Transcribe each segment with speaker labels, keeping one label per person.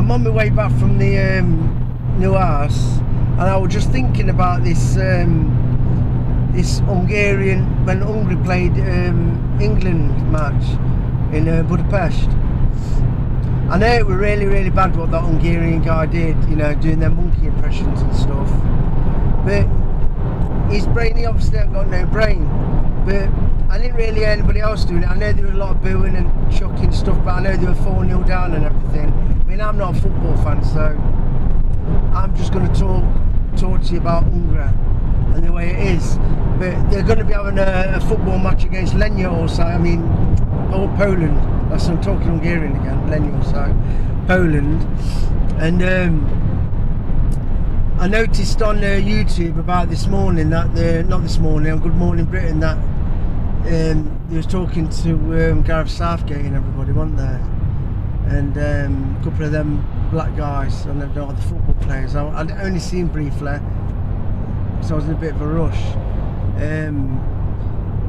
Speaker 1: I'm on my way back from the new house, and I was just thinking about this this Hungarian, when Hungary played England match in Budapest. I know it was really bad what that Hungarian guy did, you know, doing their monkey impressions and stuff. But his brain, he obviously ain't got no brain. But I didn't really hear anybody else doing it. I know there was a lot of booing and chucking stuff, but I know they were 4-0 down and everything. I mean, I'm not a football fan, so I'm just going to talk to you about Hungary and the way it is. But they're going to be having a football match against Lenya also. I mean, or Poland. That's, I'm talking Hungarian again. Lenya also, Poland. And I noticed on YouTube about this morning that not this morning, on Good Morning Britain, that they was talking to Gareth Southgate and everybody, weren't there? And a couple of them black guys, and they're not the football players. I'd only seen briefly, so I was in a bit of a rush.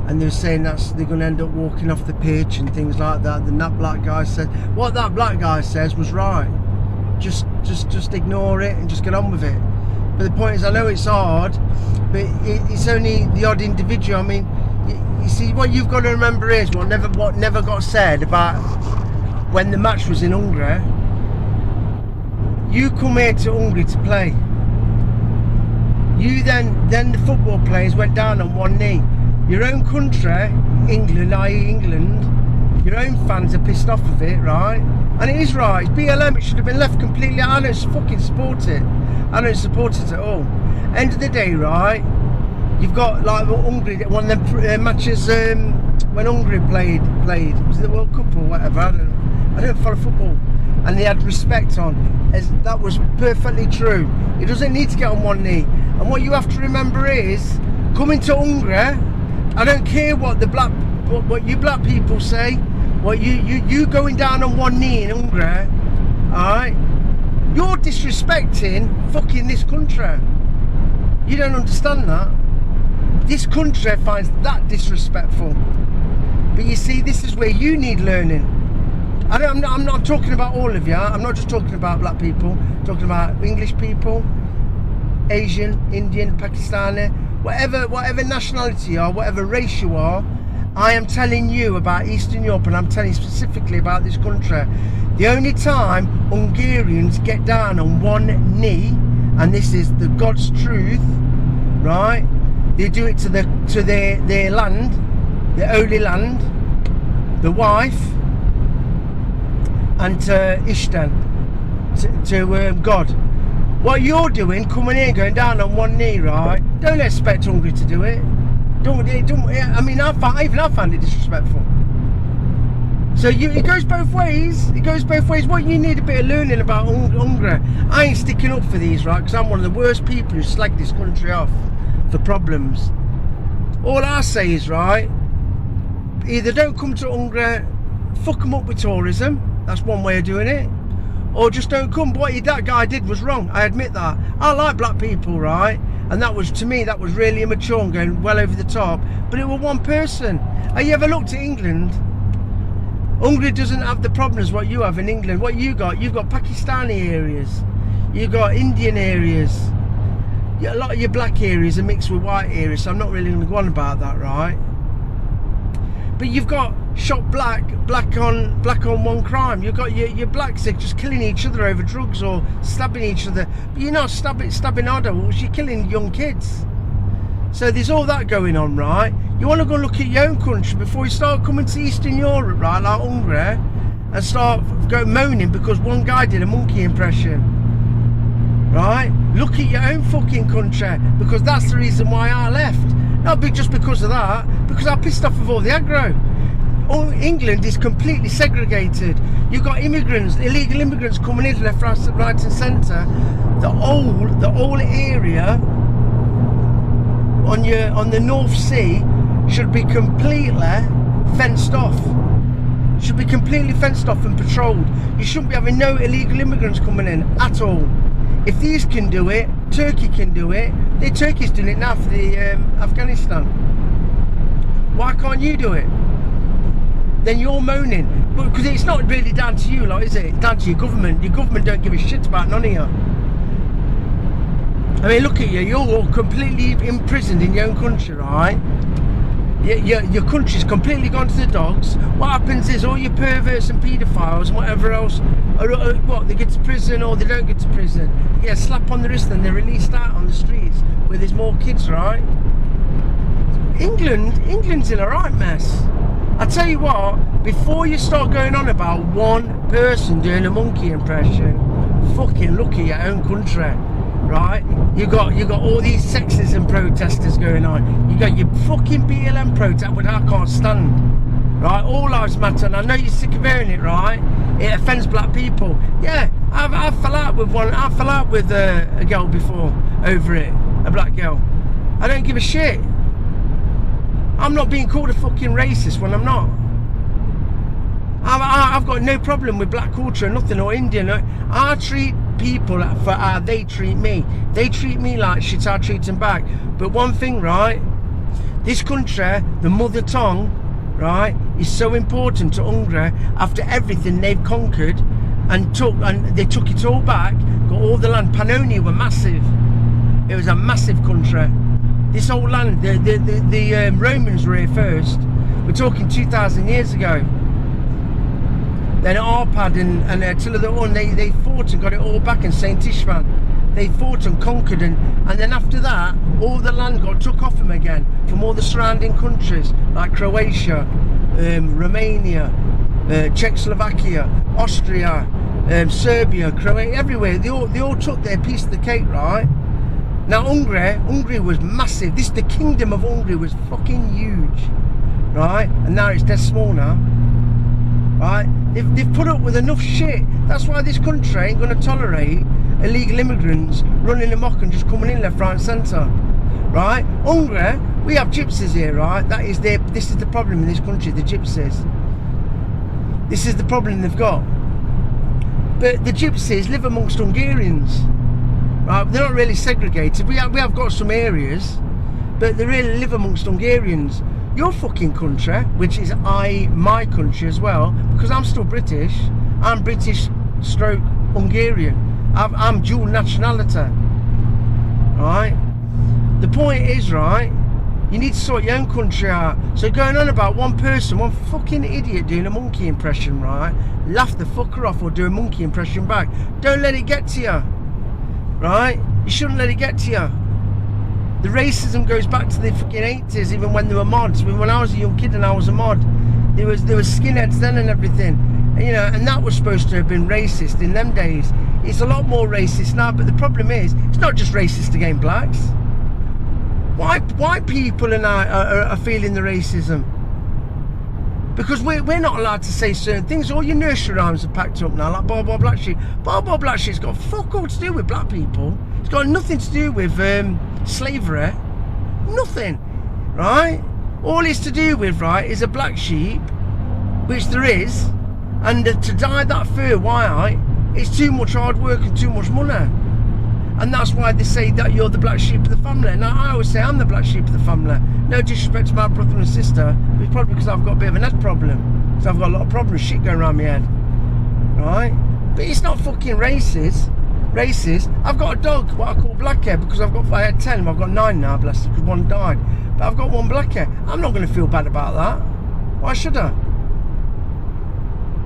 Speaker 1: And they were saying that they're going to end up walking off the pitch and things like that. And that black guy said, what that black guy says was right. Just ignore it and just get on with it. But the point is, I know it's hard, but it's only the odd individual. I mean, you see, what you've got to remember is what never got said about when the match was in Hungary. You come here to Hungary to play. You then the football players went down on one knee. Your own country, England, i.e. England, your own fans are pissed off of it, right? And it is right. It's BLM. It should have been left completely. I don't fucking support it. I don't support it at all. End of the day, right? You've got like Hungary, one of them matches when Hungary played. Was it the World Cup or whatever? I don't follow football. And they had respect on. As that was perfectly true. It doesn't need to get on one knee. And what you have to remember is, coming to Hungary, I don't care what what you black people say. What you going down on one knee in Hungary, alright? You're disrespecting fucking this country. You don't understand that. This country finds that disrespectful. But you see, this is where you need learning. I'm not talking about all of you. I'm not just talking about black people. I'm talking about English people, Asian, Indian, Pakistani, whatever nationality you are, whatever race you are. I am telling you about Eastern Europe, and I'm telling you specifically about this country. The only time Hungarians get down on one knee, and this is the God's truth, right? They do it to their land, their holy land, the wife, and to Ishtan, to God. What you're doing, coming here, going down on one knee, right? Don't expect Hungary to do it. Don't. I mean, I found it disrespectful. So it goes both ways. It goes both ways. What you need a bit of learning about Hungary. I ain't sticking up for these, right? Because I'm one of the worst people who slag this country off for problems. All I say is, right, either don't come to Hungary, fuck them up with tourism. That's one way of doing it. Or just don't come. What that guy did was wrong. I admit that. I like black people, right? And that was, to me, that was really immature and going well over the top. But it was one person. Have you ever looked at England? Hungary doesn't have the problems what you have in England. What you've got Pakistani areas. You've got Indian areas. A lot of your black areas are mixed with white areas, so I'm not really going to go on about that, right? But you've got shot black on one crime. You've got your blacks just killing each other over drugs or stabbing each other. But you're not stabbing adults, you're killing young kids. So there's all that going on, right? You want to go look at your own country before you start coming to Eastern Europe, right, like Hungary, and start moaning because one guy did a monkey impression. Right? Look at your own fucking country, because that's the reason why I left. Not just because of that, because I'm pissed off of all the aggro. England is completely segregated. You've got immigrants, illegal immigrants coming in left, right and centre. The whole area on the North Sea should be completely fenced off. Should be completely fenced off and patrolled. You shouldn't be having no illegal immigrants coming in at all. If these can do it, Turkey can do it. Turkey's doing it now for the Afghanistan. Why can't you do it? Then you're moaning. because it's not really down to you, like, is it? It's down to your government. Your government don't give a shit about none of you. I mean, look at you. You're all completely imprisoned in your own country, right? Your country's completely gone to the dogs. What happens is all your perverts and paedophiles and whatever else, what, they get to prison or they don't get to prison. They get a slap on the wrist and they're released out on the streets where there's more kids, right? England's in a right mess. I tell you what, before you start going on about one person doing a monkey impression, fucking look at your own country, right? You got all these sexism protesters going on. You got your fucking BLM protest, which I can't stand, right? All lives matter, and I know you're sick of hearing it, right? It offends black people. Yeah, I fell out with one. I fell out with a girl before over it, a black girl. I don't give a shit. I'm not being called a fucking racist when I'm not. I've got no problem with black culture or nothing, or Indian. I treat people for how they treat me. They treat me like shit, I treat them back. But one thing, right? This country, the mother tongue, right, is so important to Hungary after everything they've conquered and they took it all back, got all the land. Pannonia were massive. It was a massive country. This whole land, the Romans were here first. We're talking 2,000 years ago. Then Arpad and Attila the Hun, they fought and got it all back, in Saint Ishvan. They fought and conquered, and then after that, all the land got took off them again from all the surrounding countries, like Croatia, Romania, Czechoslovakia, Austria, Serbia, Croatia, everywhere. They all took their piece of the cake, right? Now Hungary was massive. The kingdom of Hungary was fucking huge, right? And now it's dead small now, right? They've put up with enough shit. That's why this country ain't going to tolerate illegal immigrants running amok and just coming in left, right and centre, right? Hungary, we have gypsies here, right? This is the problem in this country, the gypsies. This is the problem they've got. But the gypsies live amongst Hungarians. Right, they're not really segregated. We have got some areas, but they really live amongst Hungarians. Your fucking country, which is my country as well, because I'm still British. I'm British stroke Hungarian. I'm dual nationality. Right? The point is, right, you need to sort your own country out. So going on about one person, one fucking idiot doing a monkey impression, right? Laugh the fucker off or do a monkey impression back. Don't let it get to you. Right? You shouldn't let it get to you. The racism goes back to the fucking 80s, even when there were mods. When I was a young kid and I was a mod, there was skinheads then and everything. And, you know, and that was supposed to have been racist in them days. It's a lot more racist now, but the problem is, it's not just racist against blacks. White people and I are feeling the racism. Because we're not allowed to say certain things. All your nursery rhymes are packed up now, like Bob Black Sheep. Bob Black Sheep's got fuck all to do with black people. It's got nothing to do with slavery. Nothing, right? All it's to do with, right, is a black sheep, which there is, and to dye that fur white, it's too much hard work and too much money. And that's why they say that you're the black sheep of the family. Now, I always say I'm the black sheep of the family. No disrespect to my brother and sister, but it's probably because I've got a bit of an head problem. So I've got a lot of problems, shit going around my head. Right? But it's not fucking racist. I've got a dog, what I call black hair, because I had 10, I've got 9 now, bless it, because one died. But I've got one black hair. I'm not going to feel bad about that. Why should I?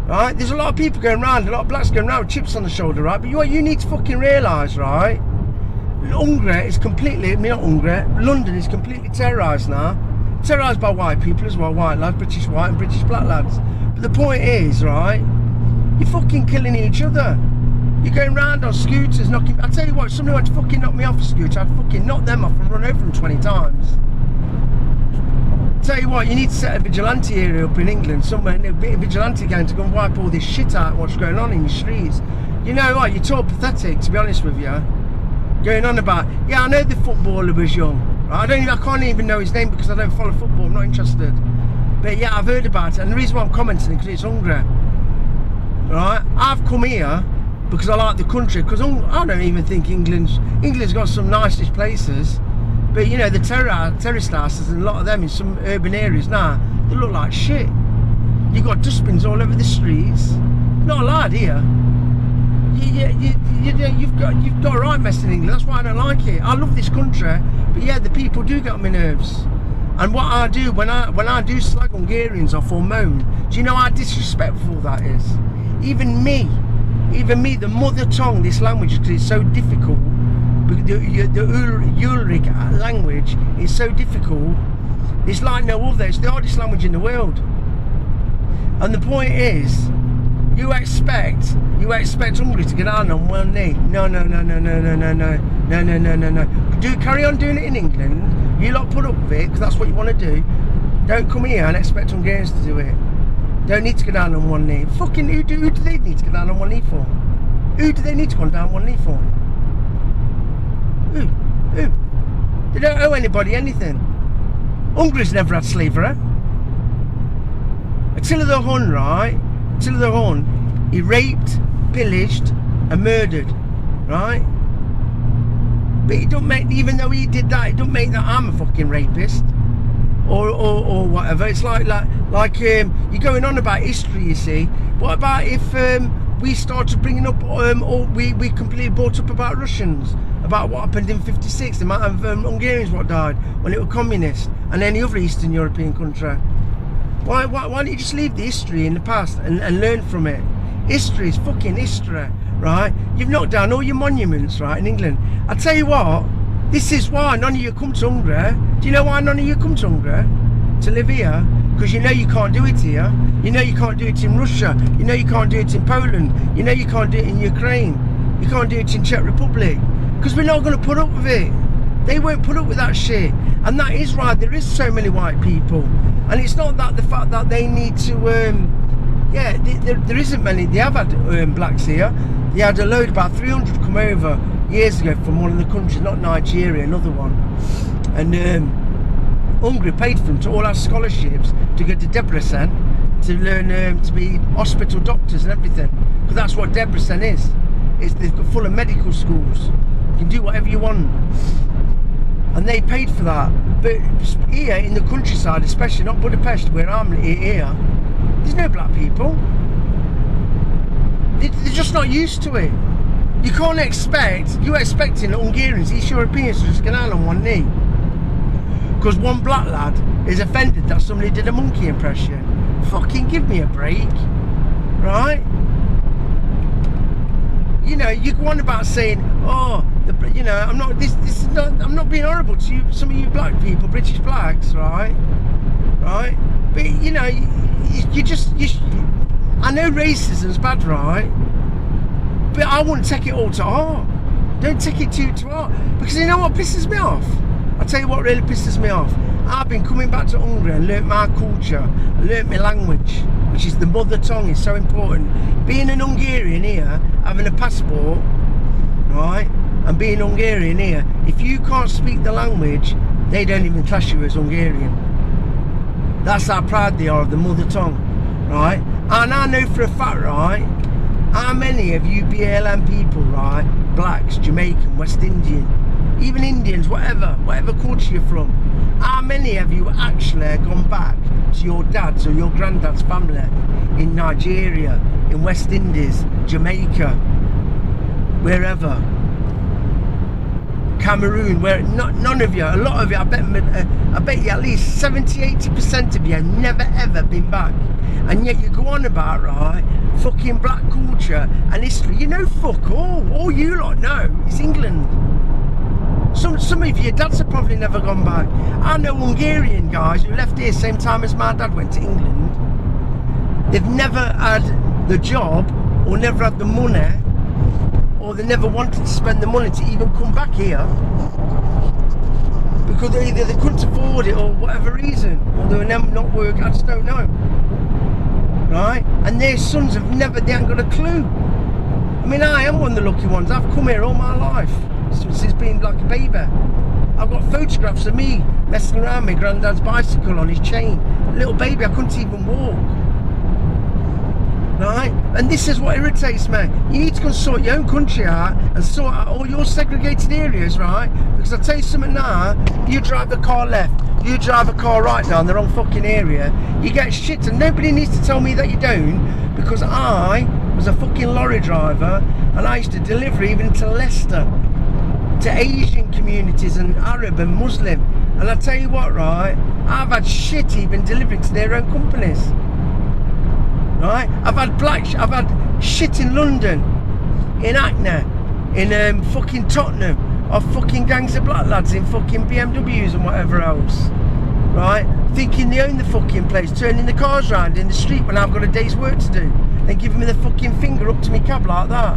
Speaker 1: Right? There's a lot of people going around, a lot of blacks going around with chips on the shoulder, right? But what you need to fucking realise, right? Hungary is completely, not Hungary, London is completely terrorised now. Terrorised by white people as well, white lads, British white and British black lads. But the point is, right, you're fucking killing each other. You're going round on scooters, knocking. I tell you what, if somebody wanted to fucking knock me off a scooter, I'd fucking knock them off and run over them 20 times. Tell you what, you need to set a vigilante area up in England somewhere, a vigilante gang to go and wipe all this shit out, what's going on in your streets. You know what, you're too pathetic, to be honest with you. Going on about, yeah, I know the footballer was young. I can't even know his name because I don't follow football, I'm not interested. But yeah, I've heard about it, and the reason why I'm commenting is because it's Hungary. Right? I've come here because I like the country, because I don't even think England's got some nicest places. But you know, the terrorist houses, and a lot of them in some urban areas now, they look like shit. You got dustbins all over the streets. Not allowed here. You've got a right mess in England. That's why I don't like it. I love this country, but yeah, the people do get on my nerves. And what I do when I do slag Hungarians off or moan, do you know how disrespectful that is? Even me, the mother tongue, this language, because it's so difficult. The Ulrich language is so difficult. It's like no other. It's the hardest language in the world. And the point is, you expect Hungary to get down on one knee. No. Carry on doing it in England. You lot put up with it because that's what you want to do. Don't come here and expect Hungarians to do it. Don't need to go down on one knee. Fucking who do they need to go down on one knee for? Who do they need to go down one knee for? Who? They don't owe anybody anything. Hungary's never had slavery. Attila the Hun, right? Attila the Hun, he raped, pillaged, and murdered, right? But it don't make, even though he did that, it don't make that I'm a fucking rapist, or whatever. It's like you're going on about history, you see. What about if we started bringing up, or we completely brought up about Russians, about what happened in '56, the amount of Hungarians what died when it was communist, and any other Eastern European country. Why don't you just leave the history in the past and learn from it? History is fucking history, right? You've knocked down all your monuments, right, in England. I tell you what, this is why none of you come to Hungary. Do you know why none of you come to Hungary? To live here? Because you know you can't do it here. You know you can't do it in Russia. You know you can't do it in Poland. You know you can't do it in Ukraine. You can't do it in Czech Republic. Because we're not going to put up with it. They won't put up with that shit. And that is right, there is so many white people. And it's not that the fact that they need to, there isn't many. They have had blacks here. They had a load, about 300 come over years ago from one of the countries, not Nigeria, another one. And Hungary paid for them to all our scholarships to go to Debrecen to learn to be hospital doctors and everything. Because that's what Debrecen is. They've got full of medical schools. You can do whatever you want. And they paid for that. But here in the countryside, especially not Budapest, where I'm here, there's no black people. They're just not used to it. You can't expect, you're expecting Hungarians, East Europeans to just get down on one knee. Because one black lad is offended that somebody did a monkey impression. Fucking give me a break. Right? You know, you go on about saying, oh, I'm not. This is not. I'm not being horrible to you. Some of you black people, British blacks, right? But you know, I know racism's bad, right? But I wouldn't take it all to heart. Don't take it too to heart, because you know what pisses me off. I'll tell you what really pisses me off. I've been coming back to Hungary and learnt my culture, learnt my language, which is the mother tongue, is so important. Being an Hungarian here, having a passport, right, and being Hungarian here, if you can't speak the language, they don't even class you as Hungarian. That's how proud they are of the mother tongue, right? And I know for a fact, right, how many of you BLM people, right, blacks, Jamaican, West Indian, even Indians, whatever culture you're from, how many of you actually gone back to your dad's or your granddad's family in Nigeria, in West Indies, Jamaica, wherever, Cameroon, where none of you, a lot of you, I bet you at least 70-80% of you have never ever been back, and yet you go on about, right, fucking black culture and history. You know fuck all you lot know is England. Some of your dads have probably never gone back. I know Hungarian guys who left here same time as my dad went to England. They've never had the job, or never had the money, or they never wanted to spend the money to even come back here, because either they couldn't afford it or whatever reason, or they were never not working. I just don't know, right? And their sons have never, they haven't got a clue. I mean, I am one of the lucky ones. I've come here all my life since being like a baby. I've got photographs of me messing around my granddad's bicycle on his chain. Little baby, I couldn't even walk. right? And this is what irritates me. You need to go and sort your own country out and sort out all your segregated areas, right? Because I'll tell you something now, you drive the car left, you drive a car right now in the wrong fucking area, you get shit, and nobody needs to tell me that you don't, because I was a fucking lorry driver and I used to deliver even to Leicester, to Asian communities and Arab and Muslim. And I tell you what, right, I've had shit even delivering to their own companies. Right? I've had shit in London, in Hackney, in fucking Tottenham, of fucking gangs of black lads in fucking BMWs and whatever else. Right? Thinking they own the fucking place, turning the cars around in the street when I've got a day's work to do, then giving me the fucking finger up to me cab like that.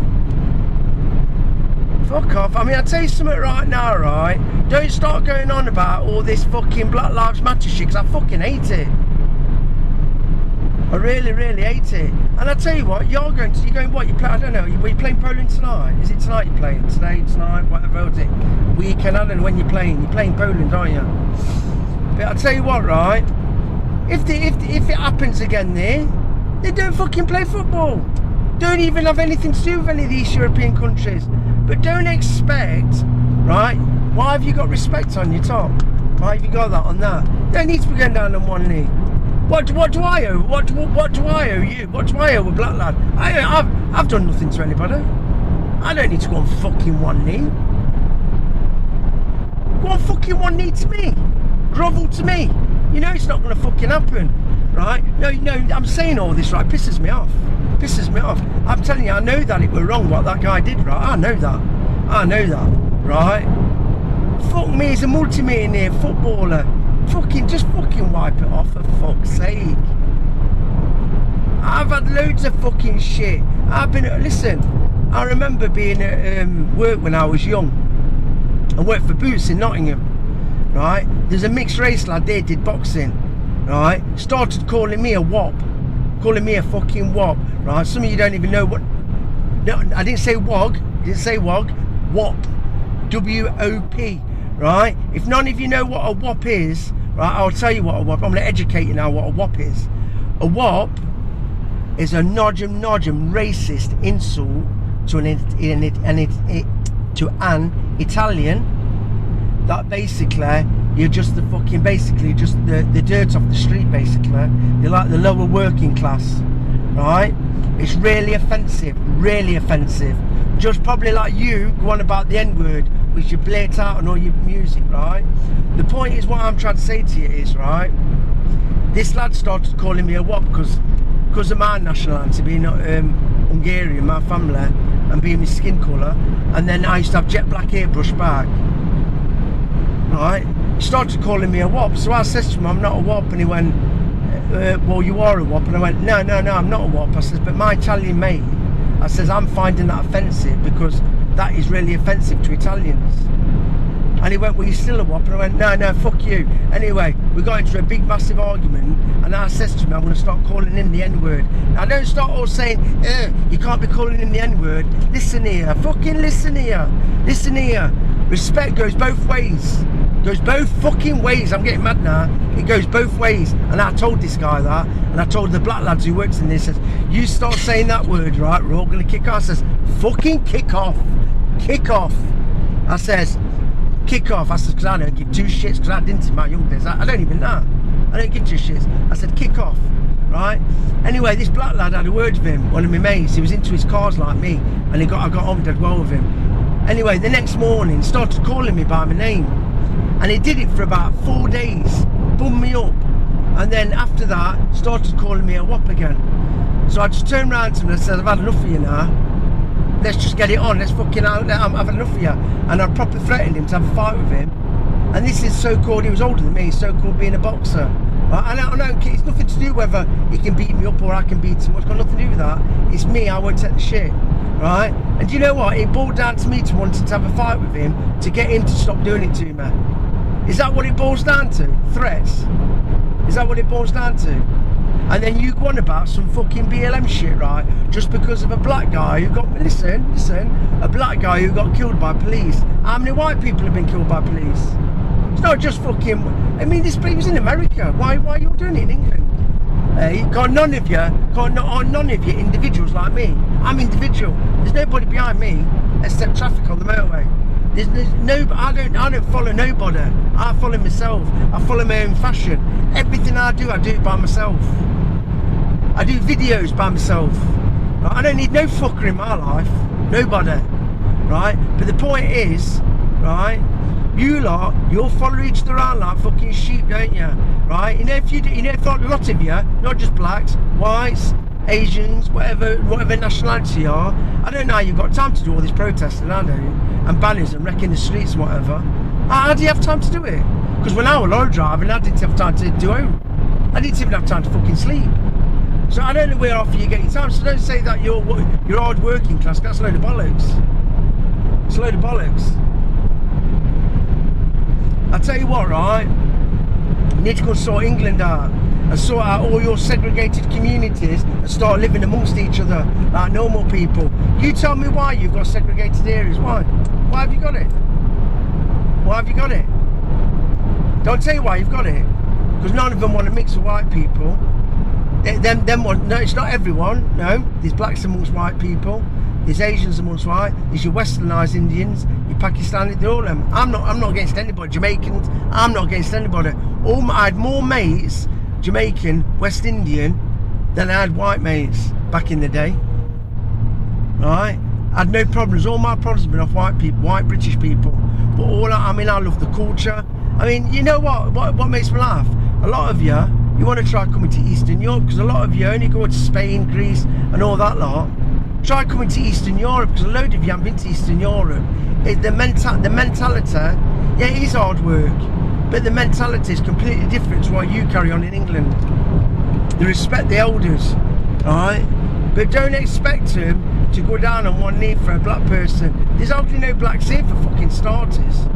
Speaker 1: Fuck off. I mean, I'll tell you something right now, right? Don't start going on about all this fucking Black Lives Matter shit, because I fucking hate it. I really, really hate it. And I tell you what, you're going, what, you play, I don't know, were you playing Poland tonight? Is it tonight you're playing? Today, tonight, whatever is it? Weekend, I don't know when you're playing Poland, aren't you? But I'll tell you what, right? If it happens again there, they don't fucking play football. Don't even have anything to do with any of these European countries. But don't expect, right? Why have you got respect on your top? Why have you got that on that? You don't need to be going down on one knee. What do I owe? What do I owe you? What do I owe a black lad? I've done nothing to anybody. I don't need to go on fucking one knee. Go on fucking one knee to me. Grovel to me. You know it's not going to fucking happen, right? No, I'm saying all this, right? Pisses me off. Pisses me off. I'm telling you, I know that it was wrong what that guy did, right? I know that, right? Fuck me, he's a multi-millionaire footballer. Just fucking wipe it off, for fuck's sake. I've had loads of fucking shit. Listen, I remember being at work when I was young. I worked for Boots in Nottingham, right? There's a mixed race lad there, did boxing, right? Started calling me a wop. Calling me a fucking wop, right? Some of you don't even know what... No, I didn't say wog. Wop. W-O-P, right? If none of you know what a wop is, right, I'll tell you what a wop... I'm going to educate you now what a wop is. A wop is a nodgem racist insult to an Italian that basically you're just the fucking, basically just the dirt off the street, basically. You're like the lower working class, right? It's really offensive, Just probably like you go on about the N-word, which you blurt out on all your music, right? The point is, what I'm trying to say to you is, right, this lad started calling me a wop because of my nationality, being Hungarian, my family, and being my skin colour, and then I used to have jet black hair brushed back, right? He started calling me a wop, so I said to him, I'm not a wop, and he went, well, you are a wop, and I went, no, I'm not a wop. I says, but my Italian mate, I says, I'm finding that offensive because that is really offensive to Italians. And he went, well, you're still a wop, and I went, no, fuck you. Anyway, we got into a big, massive argument, and I says to him, I'm going to start calling him the N-word. Now, don't start all saying, you can't be calling him the N-word. Listen here, fucking listen here. Respect goes both ways. Goes both fucking ways. I'm getting mad now. It goes both ways. And I told this guy that, and I told the black lads who works in this, says, you start saying that word, right, we're all going to kick off. I says, fucking kick off. I says, kick off. I said, because I don't give two shits, because I didn't in my young days. I don't even know. I don't give two shits. I said, kick off, right? Anyway, this black lad had a word with him, one of my mates. He was into his cars like me, and I got on dead well with him. Anyway, the next morning, started calling me by my name. And he did it for about 4 days, bummed me up. And then after that, started calling me a wop again. So I just turned around to him and I said, I've had enough of you now. Let's just get it on. Let's fucking out. I've had enough of you. And I proper threatened him to have a fight with him. And this is so-called, he was older than me, so-called being a boxer. Right? And I know it's nothing to do whether he can beat me up or I can beat him. It's got nothing to do with that. It's me, I won't take the shit. Right? And do you know what? It boiled down to me to wanting to have a fight with him to get him to stop doing it to me. Is that what it boils down to? Threats? Is that what it boils down to? And then you go on about some fucking BLM shit, right? Just because of a black guy who got, listen, a black guy who got killed by police. How many white people have been killed by police? It's not just fucking, I mean, this was in America. Why are you doing it in England? None of you individuals like me. I'm individual. There's nobody behind me except traffic on the motorway. There's no. I don't follow nobody. I follow myself. I follow my own fashion. Everything I do it by myself. I do videos by myself. Right? I don't need no fucker in my life. Nobody. Right? But the point is, right? You lot, you'll follow each other around like fucking sheep, don't you? Right? You know, if you do, you know, if a lot of you, not just blacks, whites, Asians, whatever nationality you are, I don't know how you've got time to do all this protesting, I don't, and banners and wrecking the streets and whatever. How do you have time to do it? Because when I was lorry driving, I didn't have time to do it. I didn't even have time to fucking sleep. So I don't know where off you get your time. So don't say that you're hard working class. That's a load of bollocks. It's a load of bollocks. I tell you what, right? You need to go and sort England out and sort out all your segregated communities and start living amongst each other like normal people. You tell me why you've got segregated areas. Why? Why have you got it? Why have you got it? Don't tell you why you've got it. Because none of them want to mix with white people. No, it's not everyone. No, there's blacks amongst white people. There's Asians amongst white. There's your Westernized Indians, your Pakistani. They're all them. I'm not against anybody. Jamaicans. I'm not against anybody. I had more mates, Jamaican, West Indian, than I had white mates back in the day. Right? I had no problems. All my problems have been off white people, white British people. But I love the culture. I mean, you know what makes me laugh? A lot of you want to try coming to Eastern Europe because a lot of you only go to Spain, Greece, and all that lot. Try coming to Eastern Europe because a load of you haven't been to Eastern Europe. The mentality, yeah, it is hard work, but the mentality is completely different to what you carry on in England. They respect the elders, alright? But don't expect them to go down on one knee for a black person. There's hardly no blacks here for fucking starters.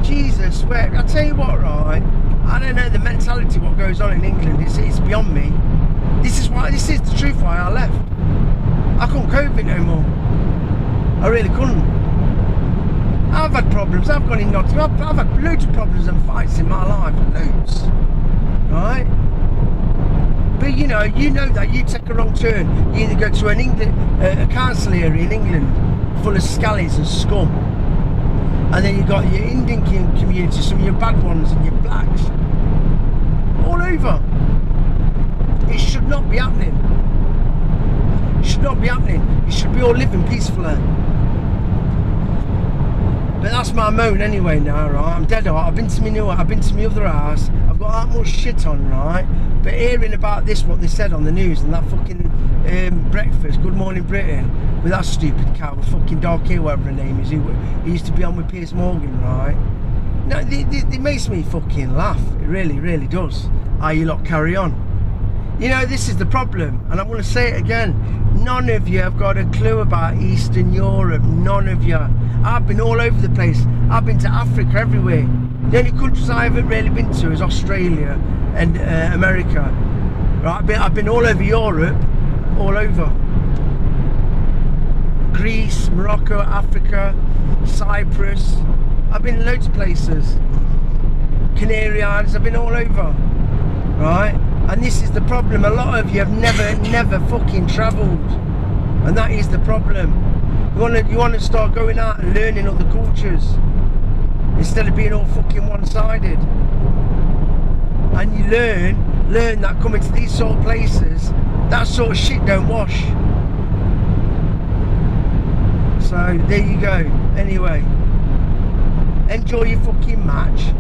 Speaker 1: Jesus, I tell you what, right? I don't know the mentality what goes on in England. It's beyond me. This is the truth why I left. I couldn't cope with it no more. I really couldn't. I've had problems. I've gone in knots. I've had loads of problems and fights in my life. Loads. Right? But you know that you take a wrong turn. You either go to a council area in England full of scallies and scum, and then you got your Indian community, some of your bad ones and your blacks, all over. It should not be happening. It should not be happening. You should be all living peacefully. But that's my moan anyway now, right? I'm dead hot. I've been to my other house. I've got that much shit on, right? But hearing about this, what they said on the news and that fucking breakfast, Good Morning Britain, with that stupid cow, fucking dog here, whatever her name is, he used to be on with Piers Morgan, right? No, it makes me fucking laugh. It really, really does. How you lot carry on. You know, this is the problem, and I'm going to say it again. None of you have got a clue about Eastern Europe. None of you. I've been all over the place. I've been to Africa, everywhere. The only countries I haven't really been to is Australia and America. Right? I've been all over Europe, all over. Greece, Morocco, Africa, Cyprus. I've been loads of places. Canary Islands. I've been all over. Right? And this is the problem. A lot of you have never fucking travelled, and that is the problem. You want to start going out and learning other cultures instead of being all fucking one-sided. And you learn that coming to these sort of places, that sort of shit don't wash. So there you go. Anyway, enjoy your fucking match.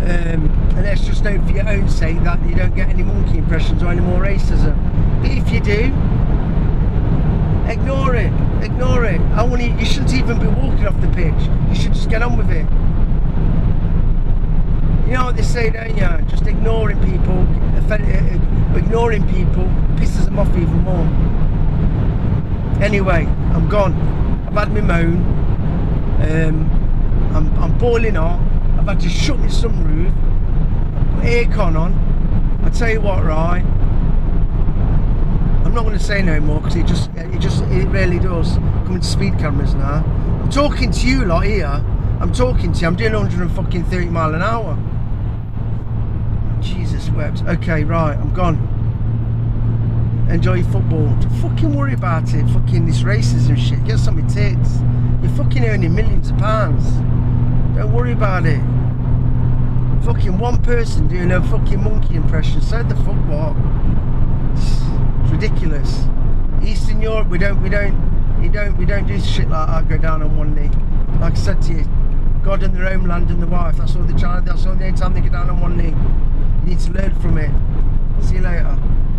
Speaker 1: And let's just hope for your own sake that you don't get any monkey impressions or any more racism. But if you do, ignore it. Ignore it. You shouldn't even be walking off the pitch. You should just get on with it. You know what they say, don't you? Just ignoring people pisses them off even more. Anyway, I'm gone. I've had my moan. I'm boiling hot. I've had to shut my sunroof, put aircon on. I tell you what, right? I'm not going to say no more because it really does. Coming to speed cameras now. I'm talking to you lot here. I'm talking to you. I'm doing 130 miles an hour. Jesus swept. Okay, right, I'm gone. Enjoy your football. Don't fucking worry about it. Fucking this racism shit. Get some of your tits. You're fucking earning millions of pounds. Don't worry about it. Fucking one person doing a fucking monkey impression. So the fuck what? It's ridiculous. Eastern Europe, we don't do shit like that. Go down on one knee. Like I said to you, God and their homeland and the wife. That's all the only time they go down on one knee. You need to learn from it. See you later.